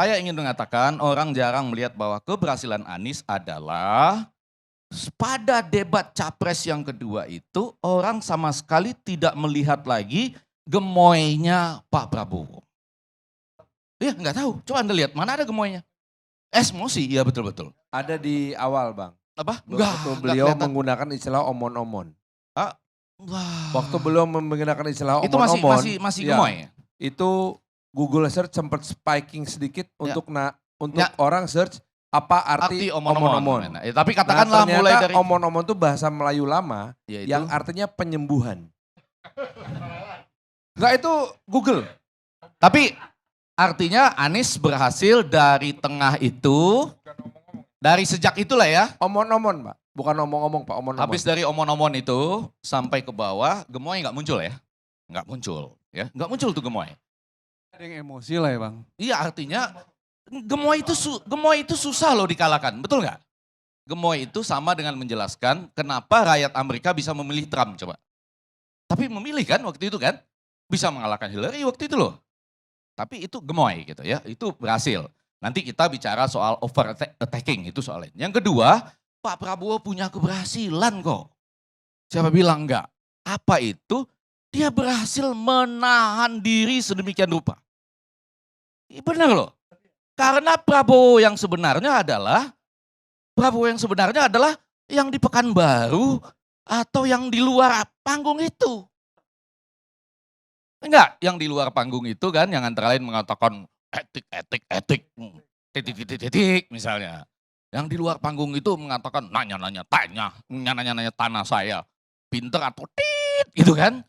saya ingin mengatakan orang jarang melihat bahwa keberhasilan Anies adalah pada debat capres yang kedua itu orang sama sekali tidak melihat lagi gemoynya Pak Prabowo. Iya nggak tahu, coba Anda lihat mana ada gemoynya. Emosi, iya betul-betul. Ada di awal Bang. Apa? Waktu beliau menggunakan istilah omon-omon. Ah, wah. Waktu beliau menggunakan istilah Itu omon-omon. masih ya, gemoy. Itu Google search sempat spiking sedikit untuk Ya. orang search apa arti omon-omon. Nah, tapi katakanlah ternyata mulai dari omon-omon itu bahasa Melayu lama yaitu, yang artinya penyembuhan. Enggak, itu Google. Tapi artinya Anies berhasil dari tengah itu, dari sejak itulah ya. Omon-omon Pak, bukan omong-omong Pak, omon-omon. Habis dari omon-omon itu sampai ke bawah, gemoy nggak muncul ya. Nggak muncul ya, nggak muncul tuh gemoy. Ada yang emosi lah ya Bang. Iya artinya gemoy itu susah loh dikalahkan, betul nggak? Gemoy itu sama dengan menjelaskan kenapa rakyat Amerika bisa memilih Trump coba. Tapi memilih kan waktu itu kan, bisa mengalahkan Hillary waktu itu loh. Tapi itu gemoy gitu ya, itu berhasil. Nanti kita bicara soal overtaking, itu soal lain. Yang kedua, Pak Prabowo punya keberhasilan kok. Siapa bilang enggak? Apa itu? Dia berhasil menahan diri sedemikian rupa. Benar loh. Karena Prabowo yang sebenarnya adalah yang di Pekanbaru atau yang di luar panggung itu. Enggak, yang di luar panggung itu kan yang antara lain mengatakan etik, titik misalnya. Yang di luar panggung itu mengatakan nanya tanah saya, pinter atau tit gitu kan.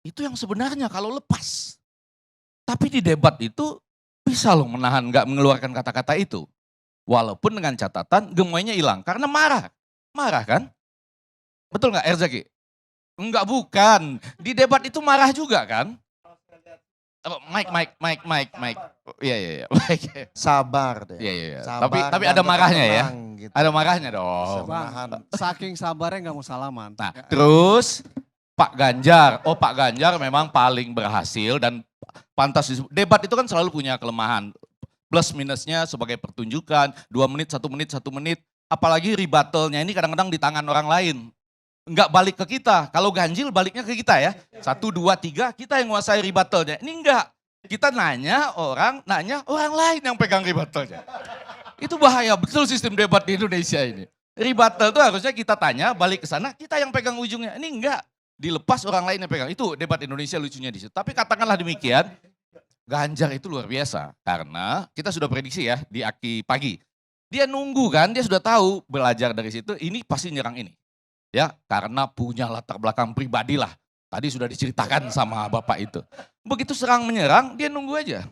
Itu yang sebenarnya kalau lepas. Tapi di debat itu bisa loh menahan, nggak mengeluarkan kata-kata itu. Walaupun dengan catatan gemoynya hilang karena marah kan. Betul nggak Erzaki? Enggak bukan, di debat itu marah juga kan. Mike. Iya. Sabar deh. Iya. Sabar Tapi dan ada tetap marahnya ya. tenang, gitu. Ada marahnya dong. Bang, saking sabarnya nggak mau salaman. Nah, terus Pak Ganjar. Oh, Pak Ganjar memang paling berhasil dan pantas disebut. Debat itu kan selalu punya kelemahan. Plus minusnya sebagai pertunjukan, 2 menit, 1 menit, 1 menit. Apalagi rebuttalnya ini kadang-kadang di tangan orang lain. Enggak balik ke kita. Kalau ganjil baliknya ke kita ya. 1, 2, 3 kita yang menguasai rebuttalnya. Ini enggak. Kita nanya orang lain yang pegang rebuttalnya. Itu bahaya betul sistem debat di Indonesia ini. Rebuttal itu harusnya kita tanya balik ke sana, kita yang pegang ujungnya. Ini enggak. Dilepas orang lain yang pegang. Itu debat Indonesia lucunya di situ. Tapi katakanlah demikian, Ganjar itu luar biasa. Karena kita sudah prediksi ya di Aki pagi. Dia nunggu kan, dia sudah tahu belajar dari situ, ini pasti nyerang ini. Ya, karena punya latar belakang pribadi lah. Tadi sudah diceritakan sama Bapak itu. Begitu serang menyerang, dia nunggu aja.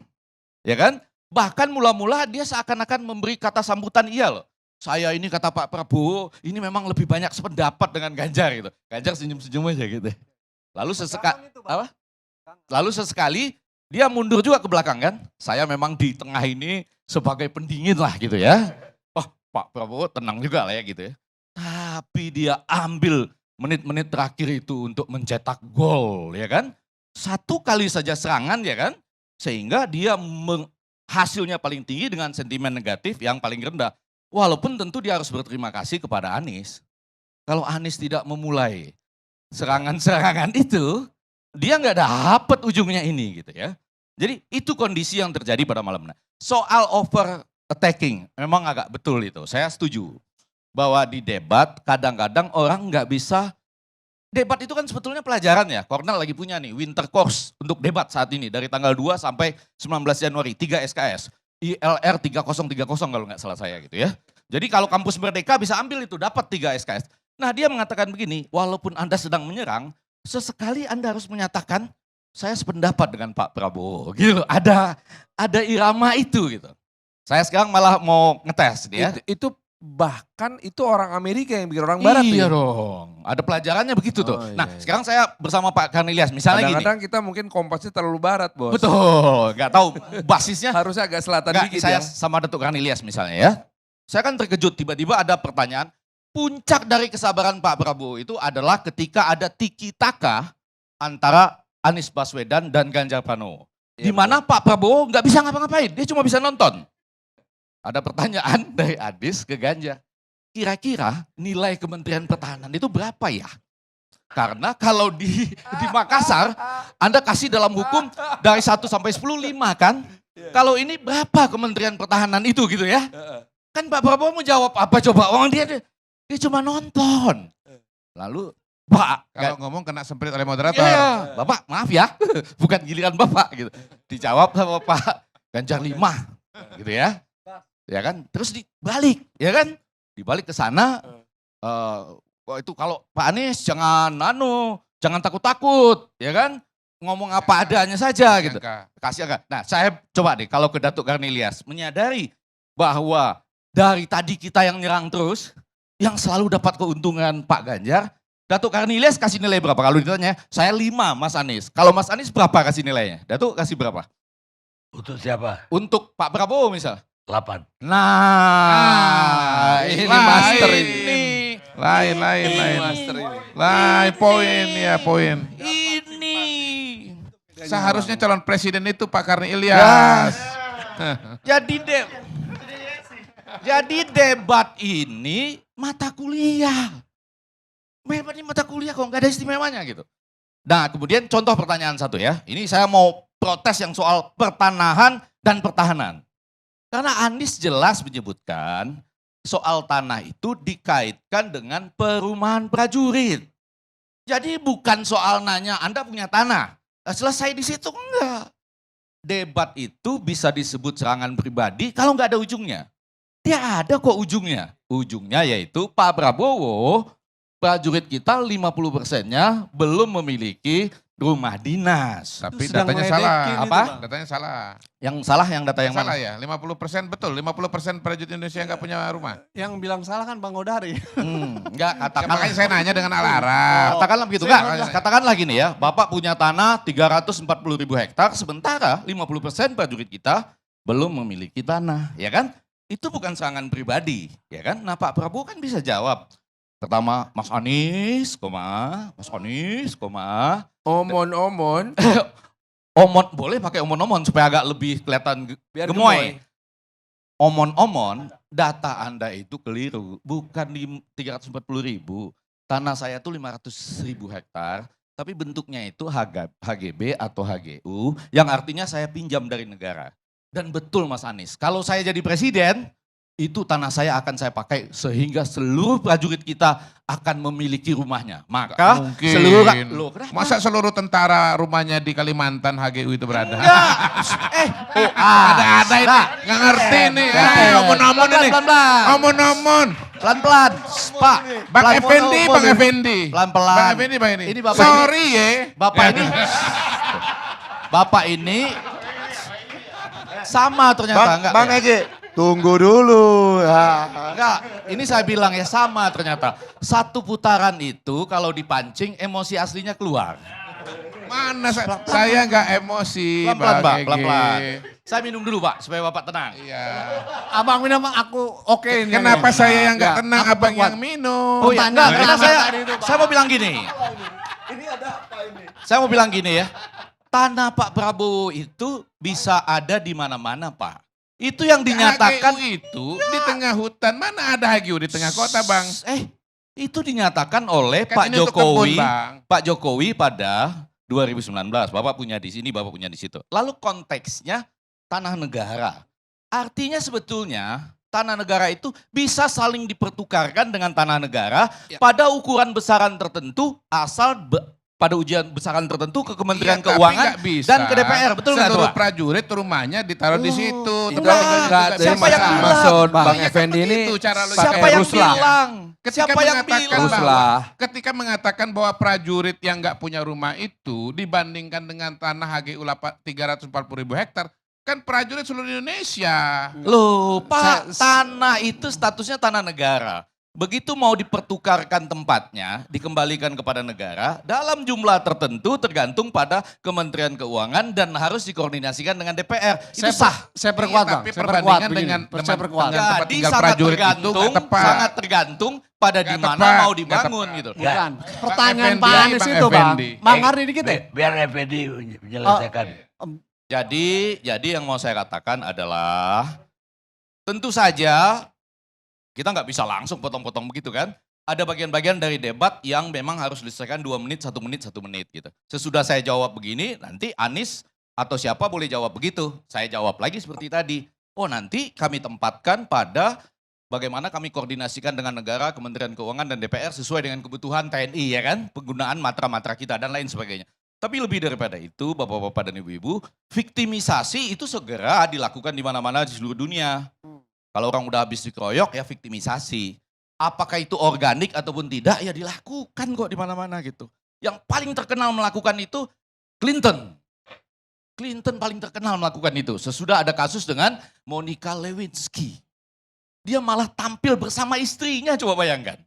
Ya kan? Bahkan mula-mula dia seakan-akan memberi kata sambutan iya loh. Saya ini kata Pak Prabowo, ini memang lebih banyak sependapat dengan Ganjar gitu. Ganjar senyum-senyum aja gitu. Lalu sesekali dia mundur juga ke belakang kan. Saya memang di tengah ini sebagai pendingin lah gitu ya. Oh, Pak Prabowo tenang juga lah ya gitu ya. Tapi dia ambil menit-menit terakhir itu untuk mencetak gol ya kan. 1 kali saja serangan ya kan. Sehingga dia hasilnya paling tinggi dengan sentimen negatif yang paling rendah. Walaupun tentu dia harus berterima kasih kepada Anies. Kalau Anies tidak memulai serangan-serangan itu, dia nggak dapat ujungnya ini gitu ya. Jadi itu kondisi yang terjadi pada malam. Soal overtaking memang agak betul itu, saya setuju. Bahwa di debat kadang-kadang orang nggak bisa, debat itu kan sebetulnya pelajaran ya. Kornel lagi punya nih winter course untuk debat saat ini dari tanggal 2 sampai 19 Januari 3 SKS. ILR 3030 kalau nggak salah saya gitu ya. Jadi kalau kampus Merdeka bisa ambil itu dapat 3 SKS. Nah dia mengatakan begini, walaupun Anda sedang menyerang, sesekali Anda harus menyatakan saya sependapat dengan Pak Prabowo gitu. Ada irama itu gitu. Saya sekarang malah mau ngetes dia. Itu bahkan itu orang Amerika yang bikin orang Barat. Iya dong, ada pelajarannya begitu tuh. Nah sekarang saya bersama Pak Karnilias misalnya gini. Kadang-kadang kita mungkin kompasnya terlalu Barat bos. Betul, nggak tahu basisnya. Harusnya agak selatan dikit saya ya. sama Datuk Karnilias misalnya ya. Saya kan terkejut tiba-tiba ada pertanyaan. Puncak dari kesabaran Pak Prabowo itu adalah ketika ada tiki-taka antara Anies Baswedan dan Ganjar Pranowo. Di mana Pak Prabowo nggak bisa ngapa-ngapain, dia cuma bisa nonton. Ada pertanyaan dari Adis ke Ganjar. Kira-kira nilai Kementerian Pertahanan itu berapa ya? Karena kalau di Makassar, Anda kasih dalam hukum dari 1 sampai 10, 5 kan? Kalau ini berapa Kementerian Pertahanan itu gitu ya? Kan Pak Prabowo mau jawab apa coba? Orang dia cuma nonton. Lalu Pak, Kalau ngomong kena semprit oleh moderator. iya, Bapak maaf ya, bukan giliran Bapak gitu. Dijawab sama Pak Ganjar 5 gitu ya. Ya kan, terus dibalik ya kan. Dibalik ke sana, itu kalau Pak Anies jangan takut-takut ya kan. Ngomong apa adanya saja gitu. Kasih agak. Nah saya coba deh kalau ke Datuk Karnilias menyadari bahwa dari tadi kita yang nyerang terus, yang selalu dapat keuntungan Pak Ganjar, Datuk Karnilias kasih nilai berapa? Kalau ditanya, saya 5 Mas Anies. Kalau Mas Anies berapa kasih nilainya? Datuk kasih berapa? Untuk siapa? Untuk Pak Prabowo misal. 8. Nah, ini master ini. Lain. Lain poin ya poin. Ini. Seharusnya calon presiden itu Pak Karni Ilyas. Jadi debat ini mata kuliah. Memang ini mata kuliah kok nggak ada istimewanya gitu. Nah kemudian contoh pertanyaan satu ya. Ini saya mau protes yang soal pertanahan dan pertahanan. Karena Anies jelas menyebutkan soal tanah itu dikaitkan dengan perumahan prajurit. Jadi bukan soal nanya Anda punya tanah. Selesai di situ enggak. Debat itu bisa disebut serangan pribadi kalau nggak ada ujungnya. Dia ada kok ujungnya. Ujungnya yaitu Pak Prabowo, prajurit kita 50%-nya belum memiliki rumah dinas. Tapi sedang datanya meledekin salah. itu, Apa? Bang. Datanya salah. Yang salah yang data yang Salah mana? ya, 50% betul. 50% prajurit Indonesia nggak punya rumah. Yang bilang salah kan Bang Godari. Enggak, Ya, katakanlah. makanya saya nanya dengan alarm. Katakanlah begitu, enggak? Katakanlah gini ya, Bapak punya tanah 340.000 hektar, sementara 50% prajurit kita belum memiliki tanah, ya kan? Itu bukan serangan pribadi, ya kan? Nah Pak Prabowo kan bisa jawab. Pertama, Mas Anies, Omon-omon. omon, boleh pakai omon-omon supaya agak lebih kelihatan Biar gemoy. Omon-omon, data Anda itu keliru, bukan di 340.000. Tanah saya tuh 500.000 hektar, tapi bentuknya itu HGB atau HGU, yang artinya saya pinjam dari negara. Dan betul Mas Anies, kalau saya jadi presiden, itu tanah saya akan saya pakai sehingga seluruh prajurit kita akan memiliki rumahnya. Maka Mungkin. seluruh, loh kenapa? Masa seluruh tentara rumahnya di Kalimantan HGU itu berada? Enggak. Ada ini. Nggak ngerti nih. Omon-omon ini. Pelan-pelan. Omon-omon. Pelan-pelan. Pak. Bang Effendi, Bang Effendi. Pelan-pelan. Bang Effendi, Bang ini. Ini Bapak Sorry ya. Bapak ini sama ternyata. Enggak, Bang ya? Ege, tunggu dulu. Ya. Enggak, ini saya bilang ya sama ternyata. Satu putaran itu kalau dipancing emosi aslinya keluar. Mana saya nggak emosi, Pelan-pelan Bang Pak, Ege. pelan-pelan. Saya minum dulu Pak, supaya Bapak tenang. Iya. Abang minum aku oke ini. Kenapa saya yang nggak Enggak, tenang, aku abang kuat. yang minum? Oh iya, enggak, karena Pertanyaan tadi itu, Pak. saya mau bilang gini. Saya mau bilang gini ya. Tanah Pak Prabowo itu bisa ada di mana-mana Pak. Itu yang dinyatakan. HGU itu di tengah hutan, mana ada HGU di tengah kota, Bang? Itu dinyatakan oleh Kan Pak ini untuk kebun, Jokowi. Bang. Pak Jokowi pada 2019, Bapak punya di sini, Bapak punya di situ. Lalu konteksnya tanah negara. Artinya sebetulnya tanah negara itu bisa saling dipertukarkan dengan tanah negara pada ukuran besaran tertentu asal pada ujian besaran tertentu ke Kementerian Iya, tapi Keuangan nggak bisa. dan ke DPR. Betul nggak tuh Seluruh Pak? prajurit rumahnya ditaruh di situ. Itu Enggak. enggak, Siapa yang bilang? maksud Bang, Bang ya kan Effendi ini begitu cara lu Siapa pakai yang ruslah. bilang? Ketika Siapa yang mengatakan bilang? Ruslah. Ketika mengatakan bahwa prajurit yang nggak punya rumah itu dibandingkan dengan tanah HGU 340.000 hektar, kan prajurit seluruh Indonesia. Loh Pak, tanah itu statusnya tanah negara. Begitu mau dipertukarkan tempatnya, dikembalikan kepada negara, dalam jumlah tertentu tergantung pada Kementerian Keuangan dan harus dikoordinasikan dengan DPR. Itu sah. Saya perkuat Iya, Bang. tapi Saya perkuat perbandingan begini. dengan Saya teman- perkuat. dengan tempat Jadi tinggal sangat prajurit itu tergantung, nggak tepat. sangat tergantung pada Nggak di mana tepat, mau nggak dibangun tepat. gitu. Bukan. Pertanyaan Effendi, Pak Anies Bang itu Bang. Effendi. Mangardi dikit ya? Biar Effendi menyelesaikan. Jadi yang mau saya katakan adalah tentu saja kita nggak bisa langsung potong-potong begitu kan. Ada bagian-bagian dari debat yang memang harus diselesaikan 2 menit, 1 menit, 1 menit gitu. Sesudah saya jawab begini, nanti Anies atau siapa boleh jawab begitu. Saya jawab lagi seperti tadi. Oh nanti kami tempatkan pada bagaimana kami koordinasikan dengan negara, Kementerian Keuangan dan DPR sesuai dengan kebutuhan TNI ya kan. Penggunaan matra-matra kita dan lain sebagainya. Tapi lebih daripada itu bapak-bapak dan ibu-ibu, viktimisasi itu segera dilakukan di mana-mana di seluruh dunia. Kalau orang udah habis dikeroyok ya viktimisasi. Apakah itu organik ataupun tidak, ya dilakukan kok di mana-mana gitu. Yang paling terkenal melakukan itu Clinton. Clinton paling terkenal melakukan itu. Sesudah ada kasus dengan Monica Lewinsky. Dia malah tampil bersama istrinya, coba bayangkan.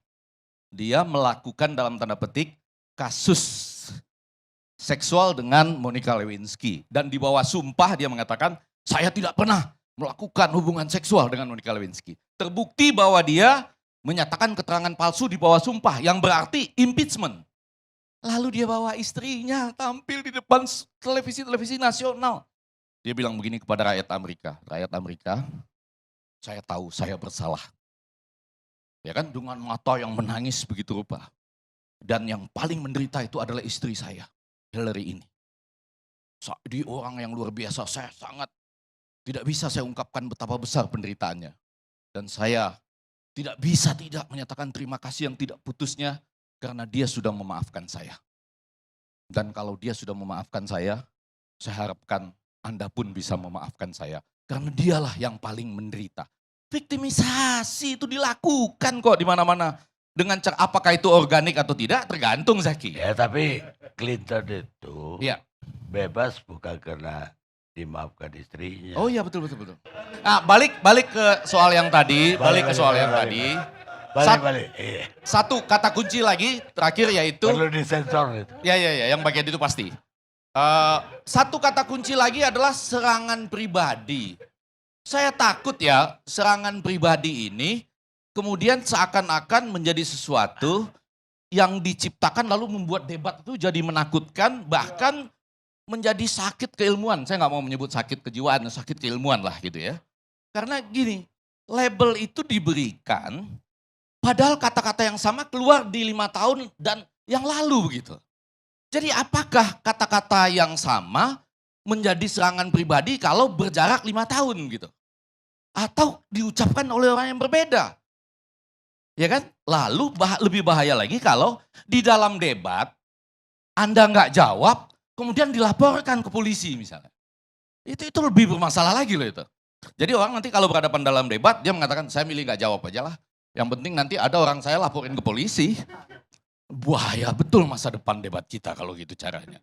Dia melakukan dalam tanda petik kasus seksual dengan Monica Lewinsky. Dan di bawah sumpah dia mengatakan, saya tidak pernah melakukan hubungan seksual dengan Monica Lewinsky. Terbukti bahwa dia menyatakan keterangan palsu di bawah sumpah yang berarti impeachment. Lalu dia bawa istrinya tampil di depan televisi-televisi nasional. Dia bilang begini kepada rakyat Amerika, saya tahu saya bersalah. Ya kan dengan mata yang menangis begitu rupa. Dan yang paling menderita itu adalah istri saya, Hillary ini. Dia orang yang luar biasa, saya sangat tidak bisa saya ungkapkan betapa besar penderitaannya. Dan saya tidak bisa tidak menyatakan terima kasih yang tidak putusnya karena dia sudah memaafkan saya. Dan kalau dia sudah memaafkan saya harapkan Anda pun bisa memaafkan saya. Karena dialah yang paling menderita. Viktimisasi itu dilakukan kok di mana-mana. Dengan cara apakah itu organik atau tidak tergantung Zaki. Ya tapi Clinton itu Iya. bebas bukan karena dimaafkan istrinya. Oh iya betul. Nah balik ke soal yang tadi. Balik. Balik. Iya. Satu kata kunci lagi terakhir yaitu. Perlu disensor itu. Ya yang bagian itu pasti. Satu kata kunci lagi adalah serangan pribadi. Saya takut ya serangan pribadi ini kemudian seakan-akan menjadi sesuatu yang diciptakan lalu membuat debat itu jadi menakutkan bahkan menjadi sakit keilmuan. Saya nggak mau menyebut sakit kejiwaan, sakit keilmuan lah gitu ya. Karena gini, label itu diberikan padahal kata-kata yang sama keluar di 5 tahun dan yang lalu begitu. Jadi apakah kata-kata yang sama menjadi serangan pribadi kalau berjarak 5 tahun gitu? Atau diucapkan oleh orang yang berbeda? Ya kan? Lalu lebih bahaya lagi kalau di dalam debat Anda nggak jawab, kemudian dilaporkan ke polisi misalnya. Itu lebih bermasalah lagi loh itu. Jadi orang nanti kalau berhadapan dalam debat, dia mengatakan saya milih nggak jawab aja lah. Yang penting nanti ada orang saya laporin ke polisi. Bahaya betul masa depan debat kita kalau gitu caranya.